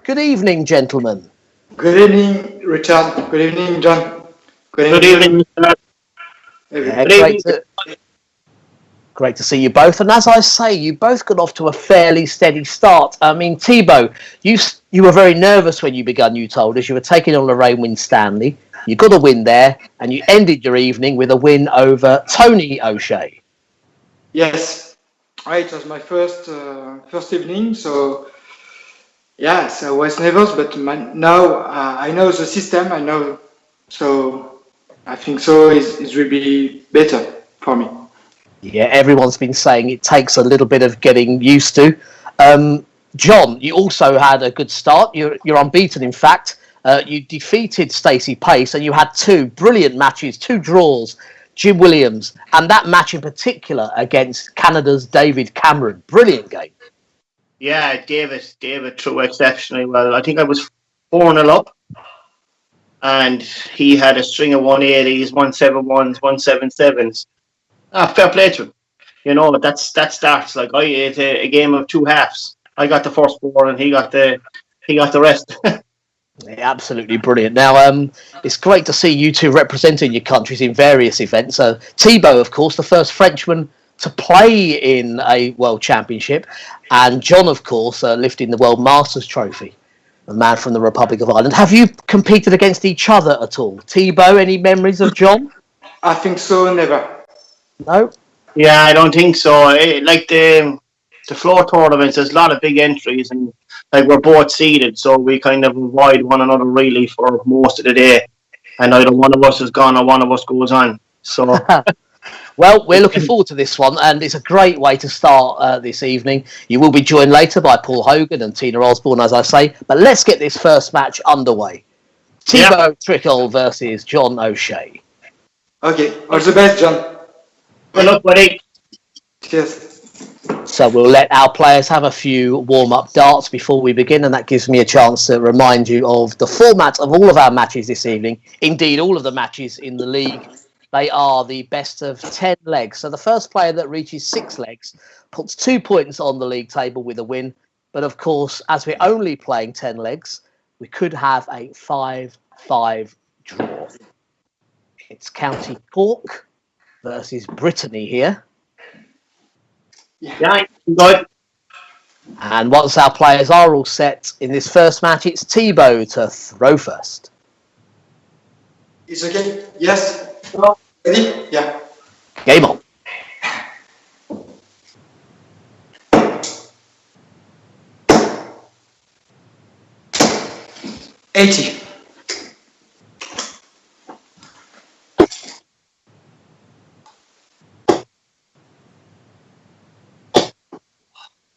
Good evening, gentlemen. Good evening, Richard. Good evening, John. Good evening. Great to see you both. And as I say, you both got off to a fairly steady start. I mean, Thibault, you were very nervous when you began, you told us. You were taking on Lorraine Winstanley. You got a win there, and you ended your evening with a win over Tony O'Shea. Yes, it was my first evening, so yes, I was nervous, but now I know the system. I know, so I think so. It will be better for me. Yeah, everyone's been saying it takes a little bit of getting used to. John, you also had a good start. You're unbeaten, in fact. You defeated Stacey Pace, and you had two brilliant matches, two draws. Jim Williams, and that match in particular against Canada's David Cameron. Brilliant game. Yeah, David threw exceptionally well. I think I was 4-0 up, and he had a string of 180s, 171s, 177s. Fair play to him. You know, that starts like it's a game of two halves. I got the first four, and he got the rest. Yeah, absolutely brilliant. Now, it's great to see you two representing your countries in various events. Thibault, of course, the first Frenchman to play in a World Championship, and John, of course, lifting the World Masters Trophy, a man from the Republic of Ireland. Have you competed against each other at all? Thibault, any memories of John? I think so, never. No? Yeah, I don't think so. Like the floor tournaments, there's a lot of big entries, and like we're both seeded, so we kind of avoid one another really for most of the day. And either one of us is gone or one of us goes on. So, well, we're looking forward to this one, and it's a great way to start this evening. You will be joined later by Paul Hogan and Tina Osborne, as I say. But let's get this first match underway. Thibault Tricole versus John O'Shea. Okay, all the best, John. Good luck, buddy. Cheers. So we'll let our players have a few warm-up darts before we begin, and that gives me a chance to remind you of the format of all of our matches this evening. Indeed, all of the matches in the league, they are the best of 10 legs. So the first player that reaches 6 legs puts 2 points on the league table with a win. But of course, as we're only playing 10 legs, we could have a 5-5 draw. It's County Cork versus Brittany here. Yeah, good. And once our players are all set in this first match, it's Thibault to throw first. It's okay. Yes. Ready? Yeah. Game on. $80.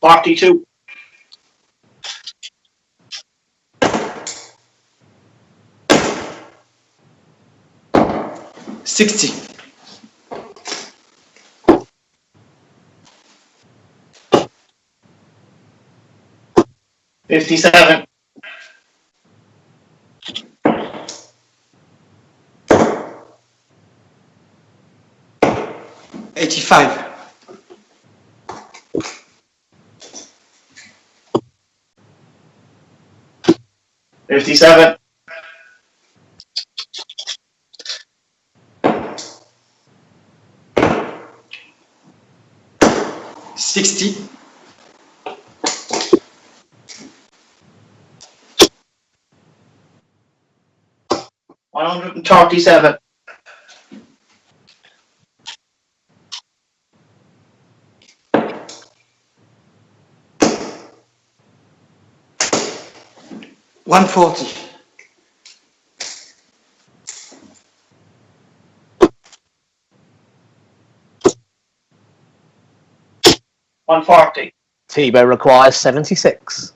42. 60. 57. 85. 57. 60. 137. 140. 140. Thibault requires 76.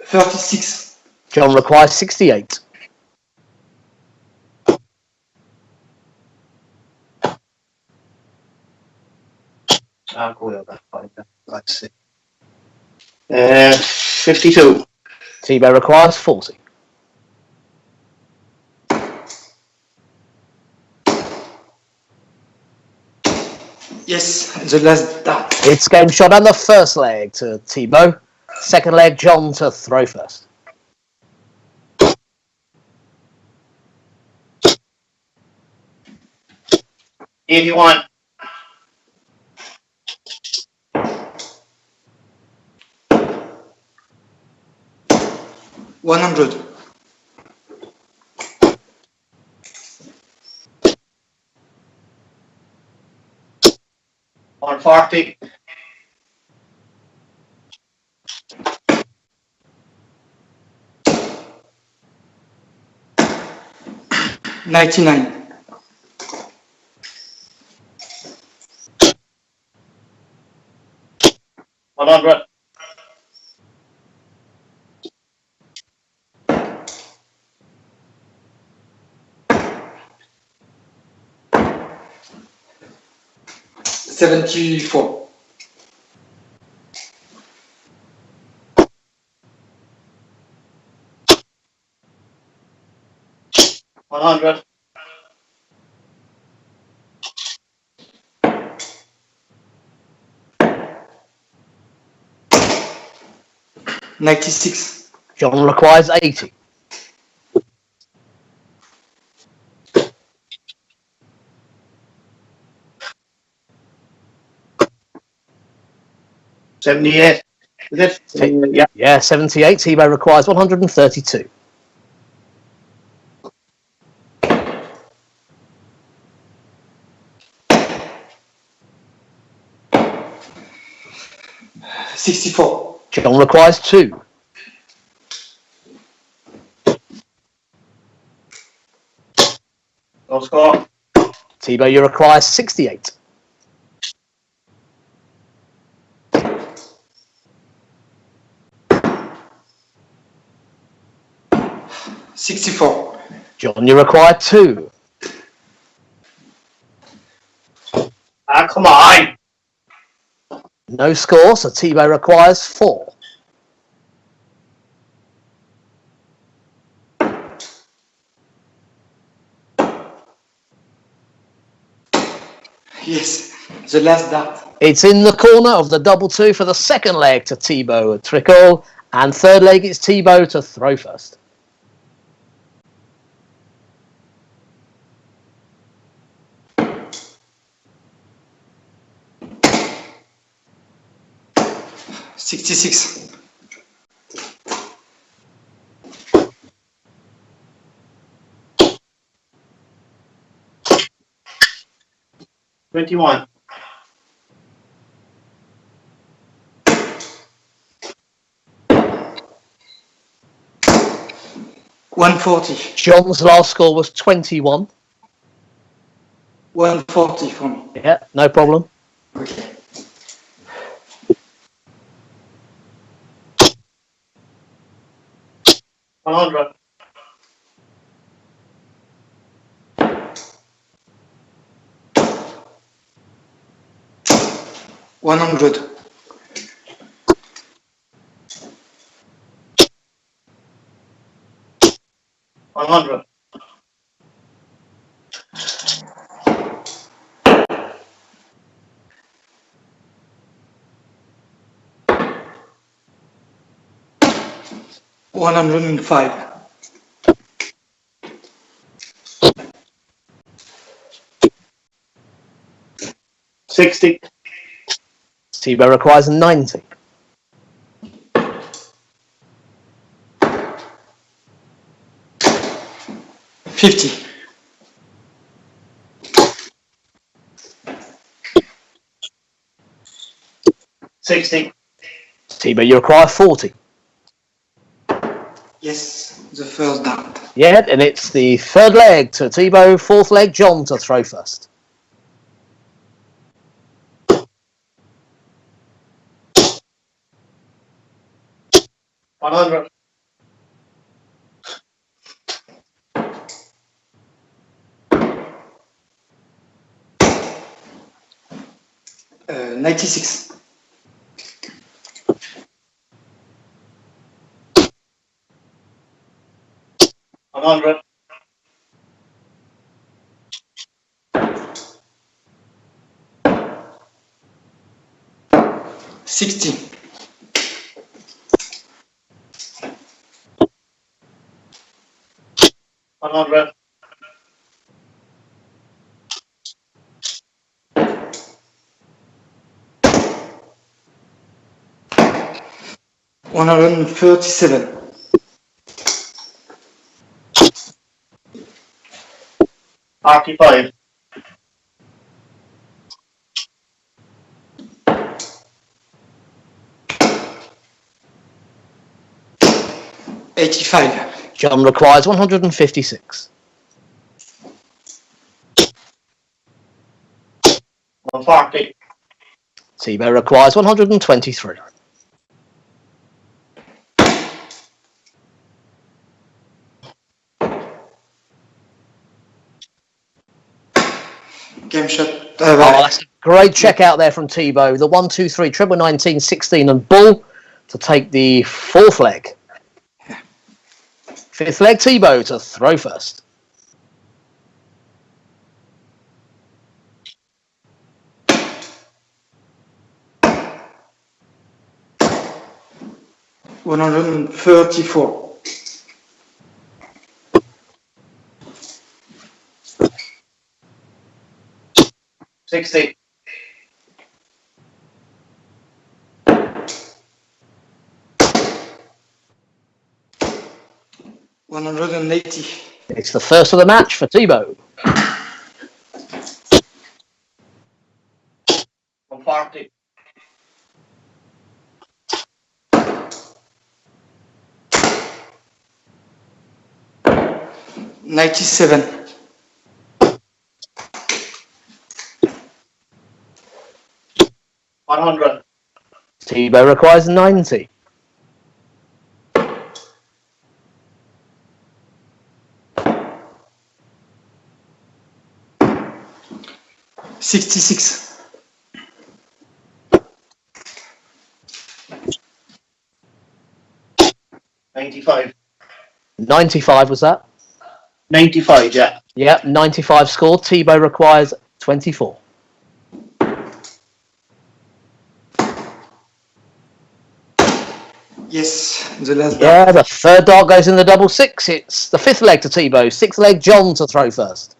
36. John requires 68. 52. Thibault requires 40. Yes, the last dart. It's game shot on the first leg to Thibault. Second leg, John to throw first. If you want. $100. 140. 99. 100. 74. 100. 96. John requires 80. 78. Is it? Yeah. Yeah, 78. Thibault requires 132. 64. John requires 2. No score. Thibault, you require 68. 64. John, you require 2. Ah, come on. No score, so Thibault requires 4. Yes, the last dart. It's in the corner of the double 2 for the second leg to Thibault at Tricole, and third leg it's Thibault to throw first. $66. 21. 140. John's last score was 21. 140 for me. Yeah, no problem. Okay. 100. 100. 100. 105. 60. Thibault requires 90. 50. 60. Thibault, you require 40. Yes, the first dart. Yeah, and it's the third leg to Thibault, fourth leg, John to throw first. 100. 96. 100. 100. 60. 100. 137. 45. 85. John requires 156. 140. Thibault requires 123. Game shot. Oh, that's a great check out there from Thibault. The 1, 2, 3, treble 19, 16 and bull to take the fourth leg. Fifth leg, Thibault to throw first. $134. 60. 180. It's the first of the match for Thibault. 140. 97. 100. Thibault requires 90. 66. 95. 95 was that? 95, yeah. Yep, 95 scored. Thibault requires 24. Yes, the last Yeah, dart. the third dart goes in the double six. It's the fifth leg to Thibault. Sixth leg, John to throw first.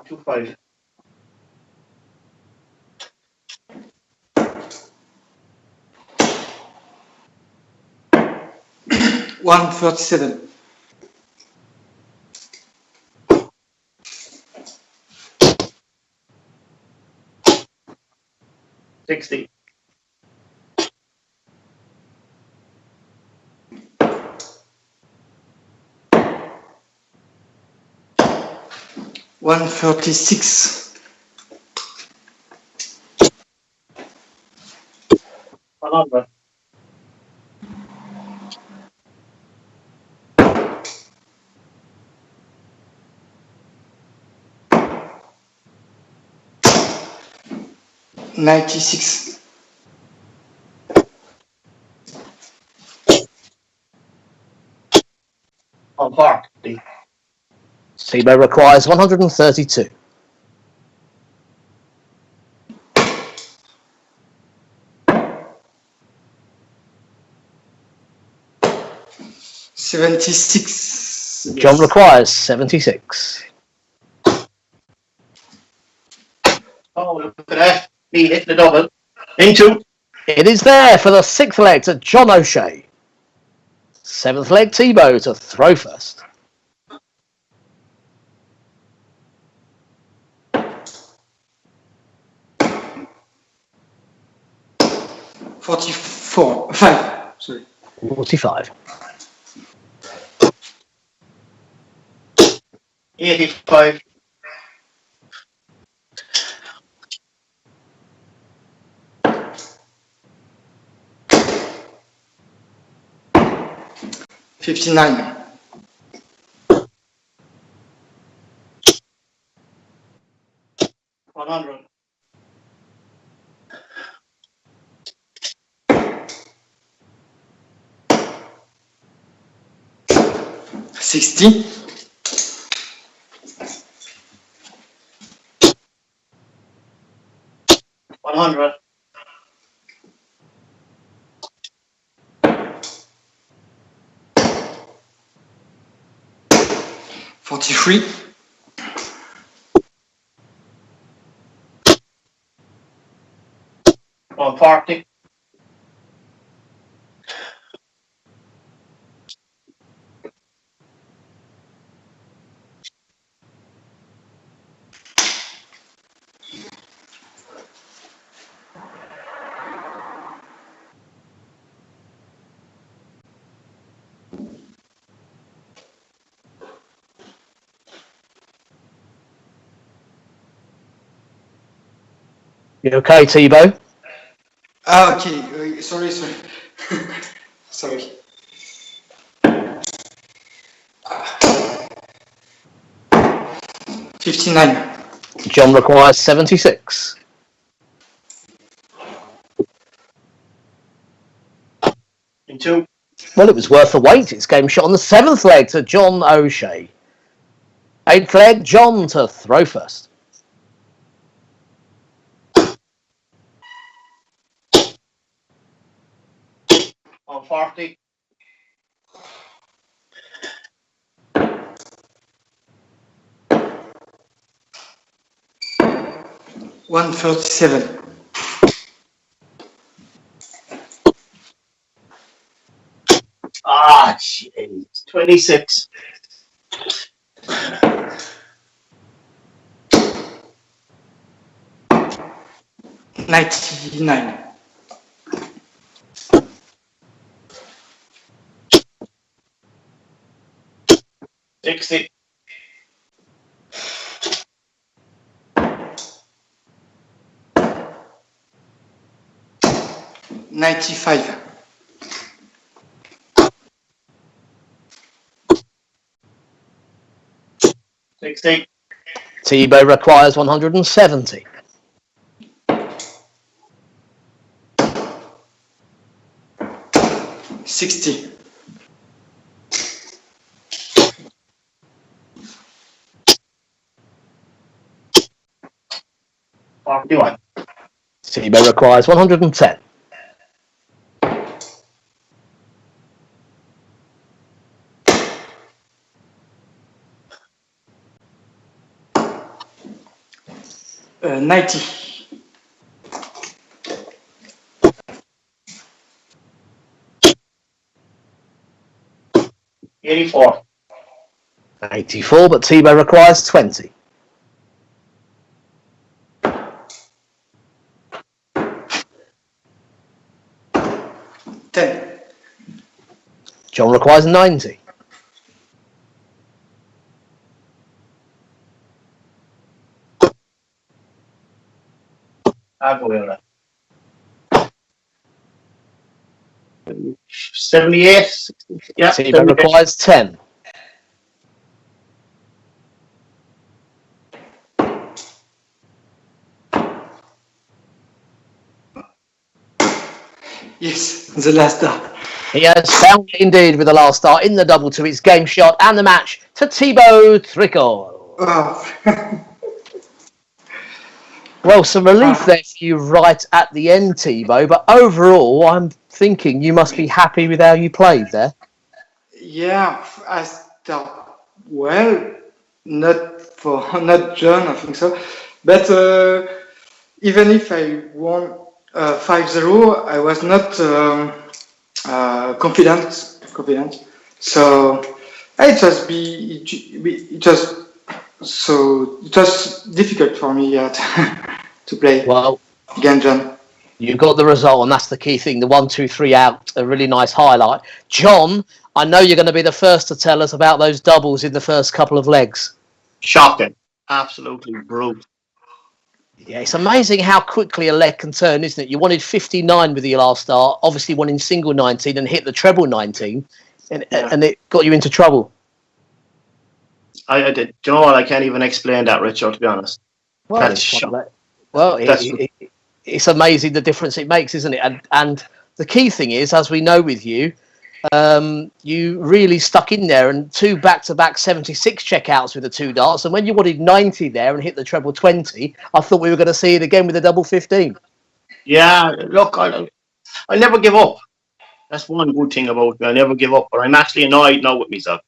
Two five. 137. 60. 136. 100. 96. 140. Thibault requires 132. 76. John requires 76. Oh, look at that. He hit the double. Into. It is there for the sixth leg to John O'Shea. Seventh leg, Thibault to throw first. 44. 5. Sorry. 45. 85. 59. 100. 60. 60. 100. 43. 140. You okay, Thibault? Ah, okay. Sorry. Sorry. 59. John requires 76. In 2. Well, it was worth the wait. It's game shot on the 7th leg to John O'Shea. 8th leg, John to throw first. 140. 137. Jeez. 26. 99. 60. 95. 60. Thibault requires 170. 60. 41. Thibault requires 110. 90. 84. 84, but Thibault requires 20. 10. John requires 90. 78. Yeah. Thibault 78. requires 10. Yes, the last dart. He has found it indeed with the last start in the double to its game shot and the match to Thibault Tricole. Oh. Well, some relief there for you right at the end, Thibault, but overall, I'm thinking you must be happy with how you played there. Yeah, I start well. Not John, I think so. But even if I won 5-0, I was not confident. So it was difficult for me to play. Well, again, John. You got the result, and that's the key thing. The 1, 2, 3 out, a really nice highlight. John, I know you're going to be the first to tell us about those doubles in the first couple of legs. Shocking. Absolutely brutal. Yeah, it's amazing how quickly a leg can turn, isn't it? You wanted 59 with your last start, obviously won in single 19 and hit the treble 19, and it got you into trouble. I did. Do you know what? I can't even explain that, Richard, to be honest. Well, That's shocking. It's amazing the difference it makes, isn't it? And the key thing is, as we know with you, you really stuck in there, and 2 back-to-back 76 checkouts with the 2 darts. And when you wanted 90 there and hit the treble 20, I thought we were going to see it again with a double 15. Yeah, look, I never give up. That's one good thing about me. I never give up, but I'm actually annoyed now with myself.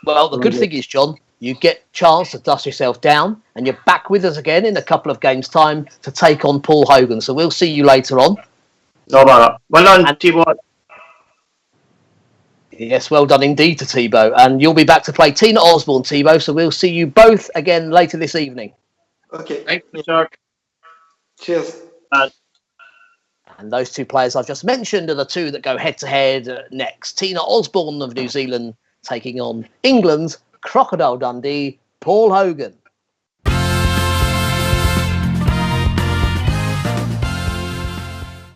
Well, the good thing is, John, you get a chance to dust yourself down, and you're back with us again in a couple of games' time to take on Paul Hogan. So we'll see you later on. No bother. Well done, Thibault. Yes, well done indeed to Thibault. And you'll be back to play Tina Osborne, Thibault. So we'll see you both again later this evening. Okay. Thanks, Mr. Cheers. And those 2 players I've just mentioned are the 2 that go head-to-head next. Tina Osborne of New Zealand taking on England's Crocodile Dundee, Paul Hogan.